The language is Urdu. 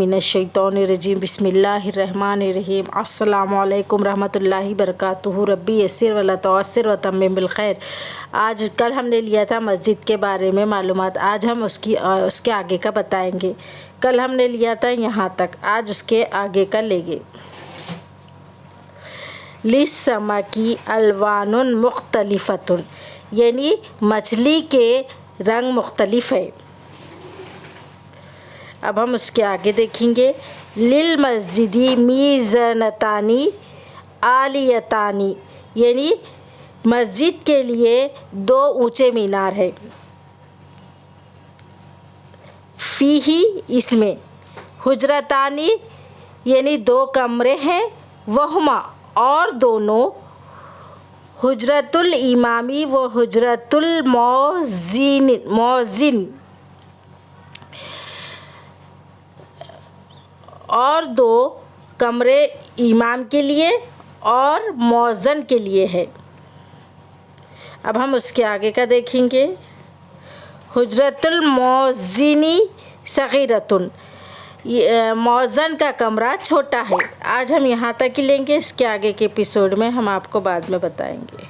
من الشیطان الرجیم بسم اللہ الرحمن الرحیم السلام علیکم رحمۃ اللہ وبرکاتہ ربی یسر ولا تعسر وتمم بالخیر۔ کل ہم نے لیا تھا مسجد کے بارے میں معلومات، آج ہم اس کے آگے کا بتائیں گے۔ کل ہم نے لیا تھا یہاں تک، آج اس کے آگے کا لیں گے۔ للسمکی الوان مختلفۃ، یعنی مچھلی کے رنگ مختلف ہے۔ اب ہم اس کے آگے دیکھیں گے۔ للمسجد میزانتان عالیتان، یعنی مسجد کے لیے دو اونچے مینار ہے۔ فیہ، اس میں، حجرتان، یعنی دو کمرے ہیں۔ وہما، اور دونوں، حجرۃ الامام و حجرۃ المؤذن، اور دو کمرے امام کے لیے اور مؤذن کے لیے ہے۔ اب ہم اس کے آگے کا دیکھیں گے۔ حجرۃ المؤذن صغیرۃ، مؤذن کا کمرہ چھوٹا ہے۔ آج ہم یہاں تک ہی لیں گے، اس کے آگے کے ایپیسوڈ میں ہم آپ کو بعد میں بتائیں گے۔